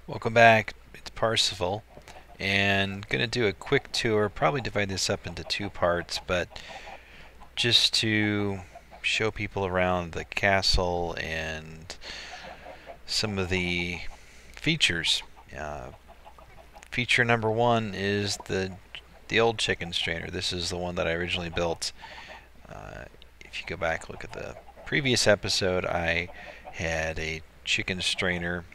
Welcome back. It's Parsuval, and gonna do a quick tour. Probably divide this up into two parts, but just to show people around the castle and some of the features. Uh, Feature number one is the old chicken strainer. This is the one that I originally built. If you go back and look at the previous episode, I had a chicken strainer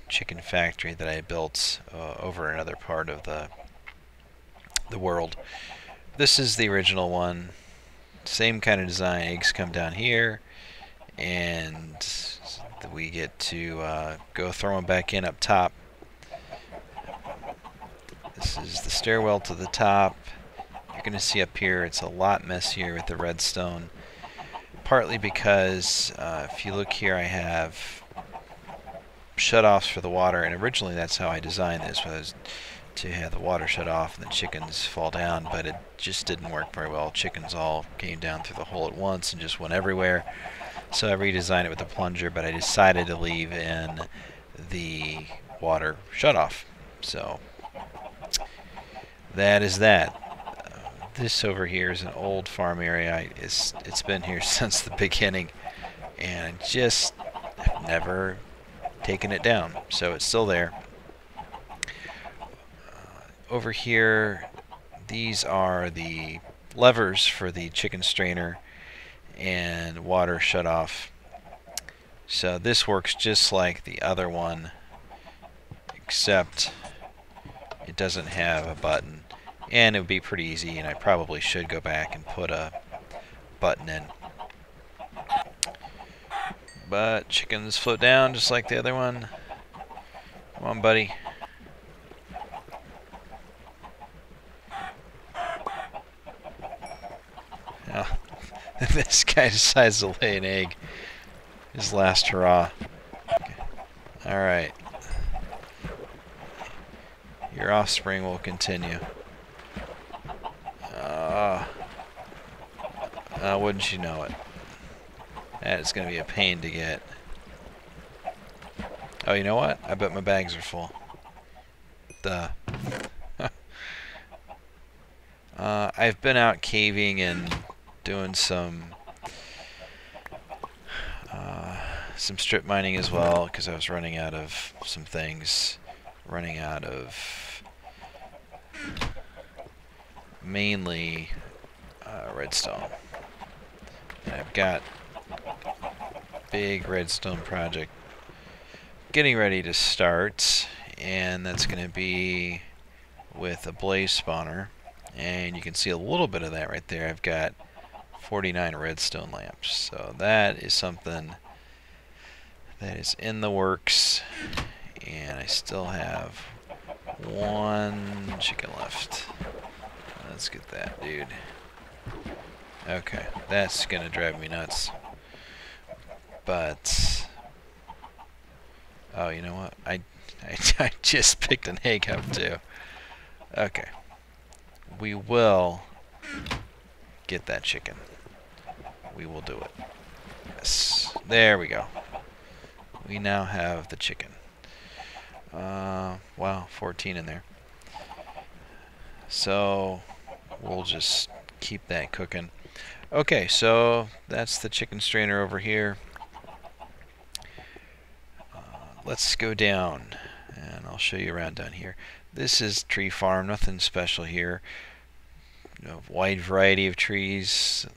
chicken factory that I built over another part of the world. This is the original one. Same kind of design. Eggs come down here, and we get to go throw them back in up top. This is the stairwell to the top. You're going to see up here it's a lot messier with the redstone. Partly because if you look here, I have shutoffs for the water, and originally that's how I designed this, was to have the water shut off and the chickens fall down, but it just didn't work very well. Chickens all came down through the hole at once and just went everywhere. So I redesigned it with a plunger, but I decided to leave in the water shutoff. So that is that. This over here is an old farm area. It's been here since the beginning, and I just have never taken it down, so it's still there. Over here, these are the levers for the chicken strainer and water shutoff. So this works just like the other one, except it doesn't have a button. And it would be pretty easy, and I probably should go back and put a button in. But chickens float down just like the other one. Come on, buddy. Oh, this guy decides to lay an egg. His last hurrah. Okay. Alright. Your offspring will continue. Wouldn't you know it? That is going to be a pain to get. Oh, you know what? I bet my bags are full. Duh. I've been out caving and doing some strip mining as well, because I was running out of some things. Running out of mainly redstone. And I've got big redstone project getting ready to start, and that's going to be with a blaze spawner, and you can see a little bit of that right there. I've got 49 redstone lamps, so that is something that is in the works, and I still have one chicken left. Let's get that dude. Okay, that's gonna drive me nuts. But oh, you know what? I just picked an egg up too. Okay, we will get that chicken. We will do it. Yes, there we go. We now have the chicken. Wow, 14 in there. So we'll just keep that cooking. Okay, so that's the chicken strainer over here. Let's go down, and I'll show you around down here. This is tree farm, nothing special here. You know, wide variety of trees.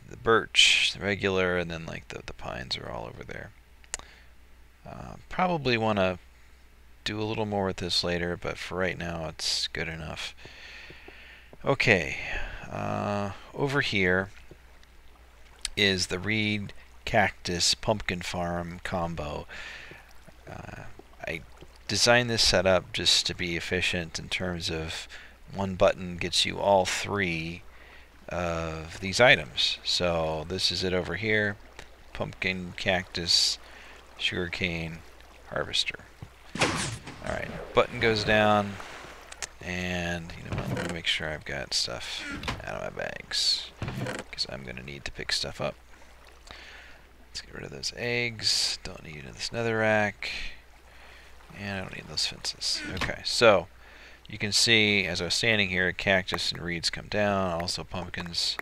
The birch, the regular, and then like the pines are all over there. Probably want to do a little more with this later, but for right now it's good enough. Okay, over here is the reed cactus pumpkin farm combo. I designed this setup just to be efficient in terms of one button gets you all three of these items. So this is it over here: pumpkin, cactus, sugarcane, harvester. Alright, button goes down, and you know what, let me make sure I've got stuff out of my bags, because I'm going to need to pick stuff up. Let's get rid of those eggs, don't need this netherrack. And I don't need those fences. Okay, so you can see as I was standing here, cactus and reeds come down. Also pumpkins.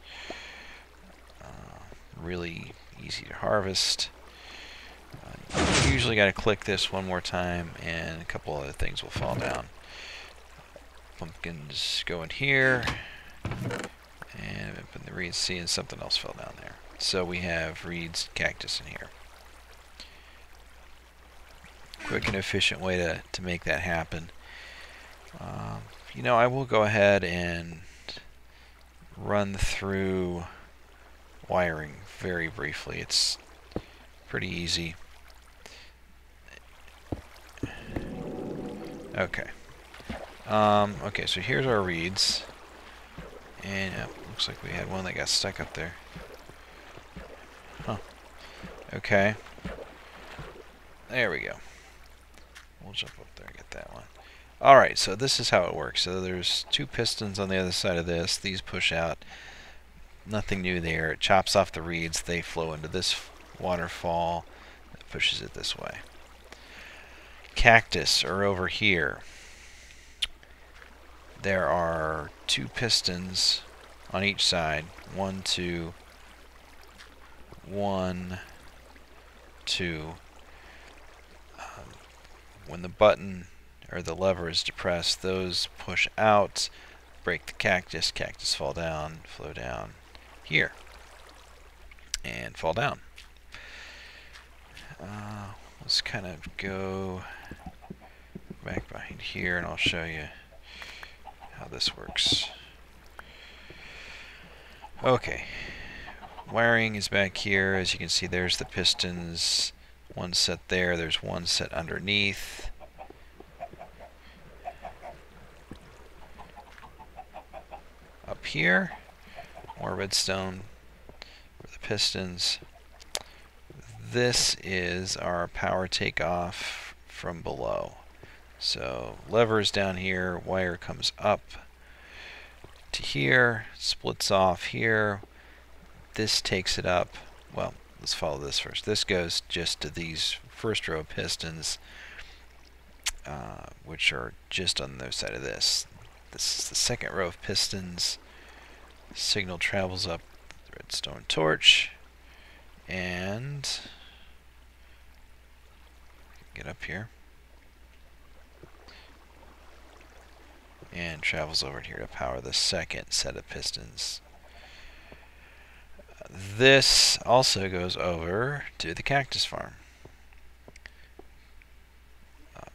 Really easy to harvest. You usually got to click this one more time and a couple other things will fall down. Pumpkins go in here. And open the reeds, see, and something else fell down there. So we have reeds, cactus in here. Quick and efficient way to make that happen. You know, I will go ahead and run through wiring very briefly. It's pretty easy. Okay. Okay, so here's our reeds. And looks like we had one that got stuck up there. Huh. Okay. There we go. We'll jump up there and get that one. Alright, so this is how it works. So there's two pistons on the other side of this. These push out. Nothing new there. It chops off the reeds. They flow into this waterfall. It pushes it this way. Cactus are over here. There are two pistons on each side. 1, 2, 1, 2. When the button or the lever is depressed, those push out, break the cactus. Cactus fall down, flow down here, and fall down. Let's kind of go back behind here, and I'll show you how this works. Okay, wiring is back here. As you can see, there's the pistons. One set there. There's one set underneath. Up here, more redstone for the pistons. This is our power takeoff from below. So lever's down here, wire comes up to here, splits off here. This takes it up. Well, let's follow this first. This goes just to these first row of pistons, which are just on the other side of this. This is the second row of pistons. Signal travels up the redstone torch and get up here and travels over here to power the second set of pistons. This also goes over to the cactus farm.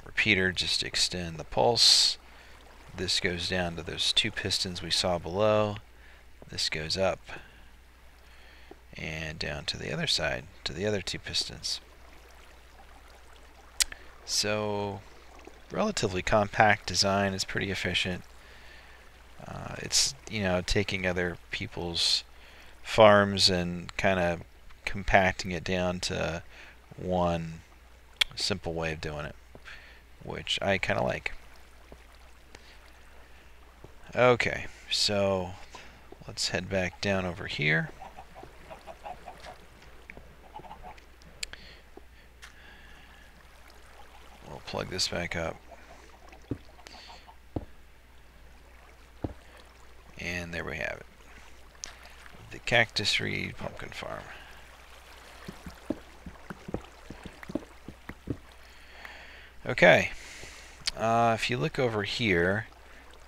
Repeater just to extend the pulse. This goes down to those two pistons we saw below. This goes up and down to the other side, to the other two pistons. So, relatively compact design. It's pretty efficient. It's, you know, taking other people's farms and kind of compacting it down to one simple way of doing it, which I kind of like. Okay, so let's head back down over here. We'll plug this back up. And there we have it. The cactus reed pumpkin farm. Okay. If you look over here,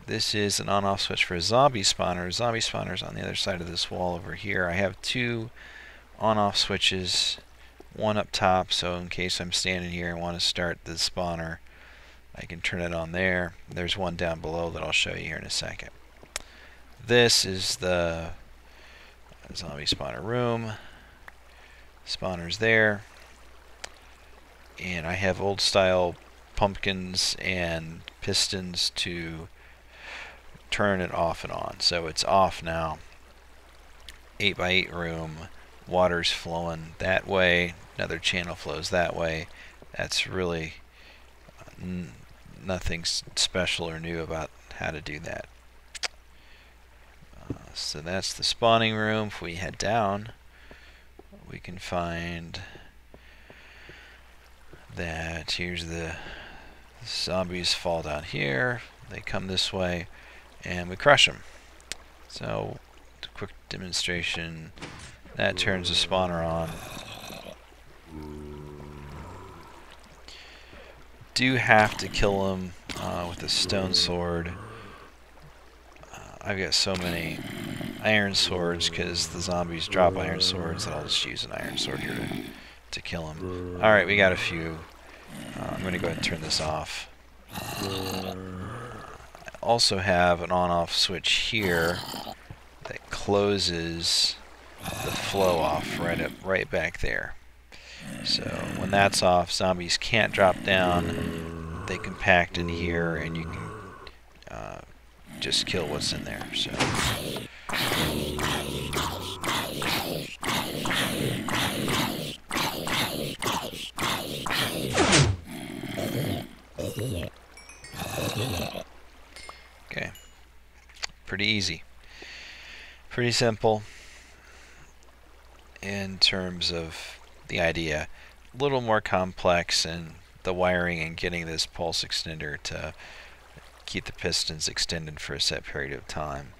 this is an on-off switch for a zombie spawner. Zombie spawner's on the other side of this wall over here. I have two on-off switches, one up top, so in case I'm standing here and want to start the spawner, I can turn it on there. There's one down below that I'll show you here in a second. This is the zombie spawner room. Spawner's there. And I have old style pumpkins and pistons to turn it off and on. So it's off now. 8x8 room. Water's flowing that way. Another channel flows that way. That's really nothing special or new about how to do that. So that's the spawning room. If we head down, we can find that here's the Zombies fall down here. They come this way, and we crush them. So, quick demonstration. That turns the spawner on. Do have to kill them with a stone sword. I've got so many iron swords because the zombies drop iron swords that I'll just use an iron sword here to kill them. Alright, we got a few. I'm going to go ahead and turn this off. I also have an on-off switch here that closes the flow off right back there. So when that's off, zombies can't drop down. They compact in here, and you can just kill what's in there. So. Okay. Pretty easy. Pretty simple in terms of the idea. A little more complex in the wiring and getting this pulse extender to keep the pistons extended for a set period of time.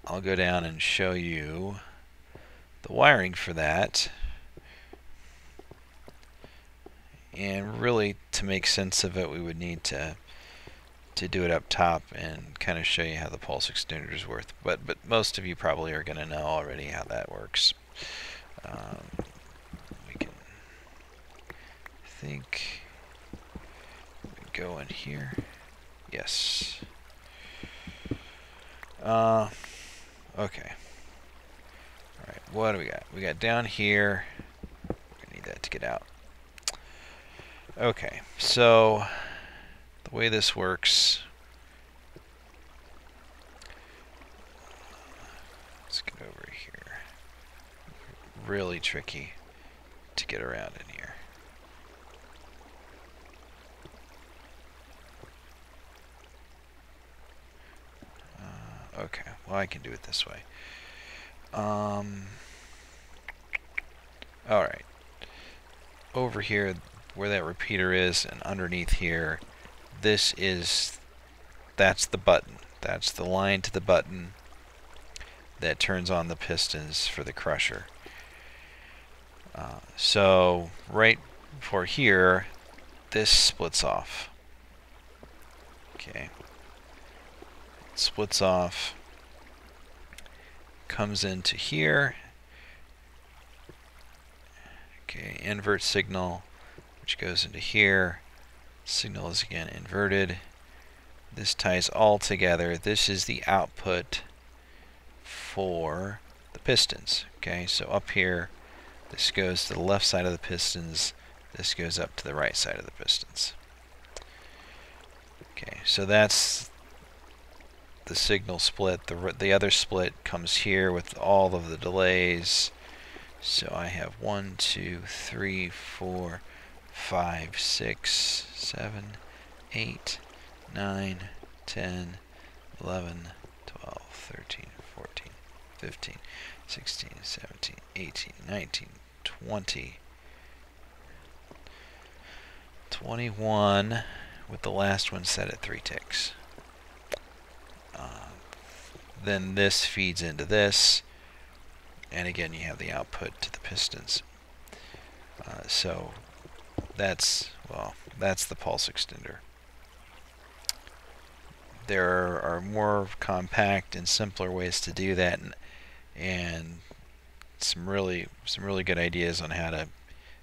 I'll go down and show you the wiring for that. And really, to make sense of it, we would need to do it up top and kind of show you how the pulse extenders work. But most of you probably are going to know already how that works. We can, I think, go in here. Yes. Okay. Alright, what do we got? We got down here. We need that to get out. Okay, so the way this works, let's get over here. Really tricky to get around in here. Okay, well, I can do it this way. Alright. Over here, where that repeater is, and underneath here, that's the button. That's the line to the button that turns on the pistons for the crusher. So, right before here, this splits off. Okay. Splits off, comes into here. Okay, invert signal, which goes into here. Signal is again inverted. This ties all together. This is the output for the pistons. Okay, so up here, this goes to the left side of the pistons. This goes up to the right side of the pistons. Okay, so that's the signal split. The other split comes here with all of the delays. So I have 1, 2, 3, 4, 5, 6, 7, 8, 9, 10, 11, 12, 13, 14, 15, 16, 17, 18, 19, 20, 21, with the last one set at 3 ticks. Then this feeds into this, and again you have the output to the pistons. So that's the pulse extender. There are more compact and simpler ways to do that, and some really good ideas on how to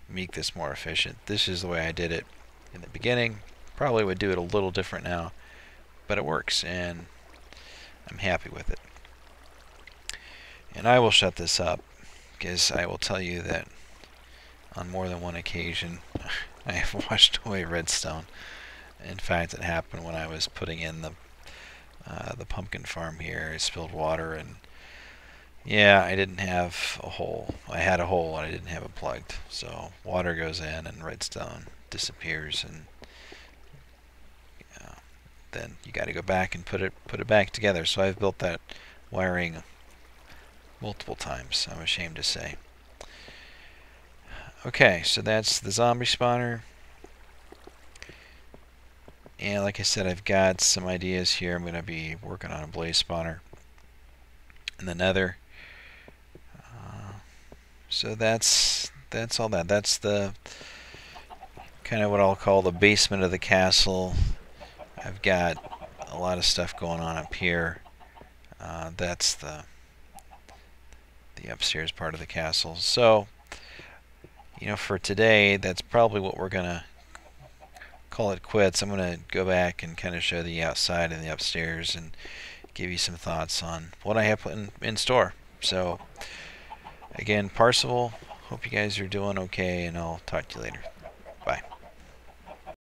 make this more efficient. This is the way I did it in the beginning. Probably would do it a little different now, but it works, and I'm happy with it. And I will shut this up, because I will tell you that on more than one occasion I have washed away redstone. In fact, it happened when I was putting in the pumpkin farm here. I spilled water, and yeah, I didn't have a hole. I had a hole and I didn't have it plugged. So water goes in and redstone disappears, and then you got to go back and put it back together. So I've built that wiring multiple times, I'm ashamed to say. Okay, so that's the zombie spawner. And like I said, I've got some ideas here. I'm going to be working on a blaze spawner in the nether. So that's all that. That's the kind of what I'll call the basement of the castle. I've got a lot of stuff going on up here. That's the upstairs part of the castle. So, you know, for today, that's probably what we're going to call it quits. I'm going to go back and kind of show the outside and the upstairs and give you some thoughts on what I have in store. So, again, Parsuval, hope you guys are doing okay, and I'll talk to you later. Bye.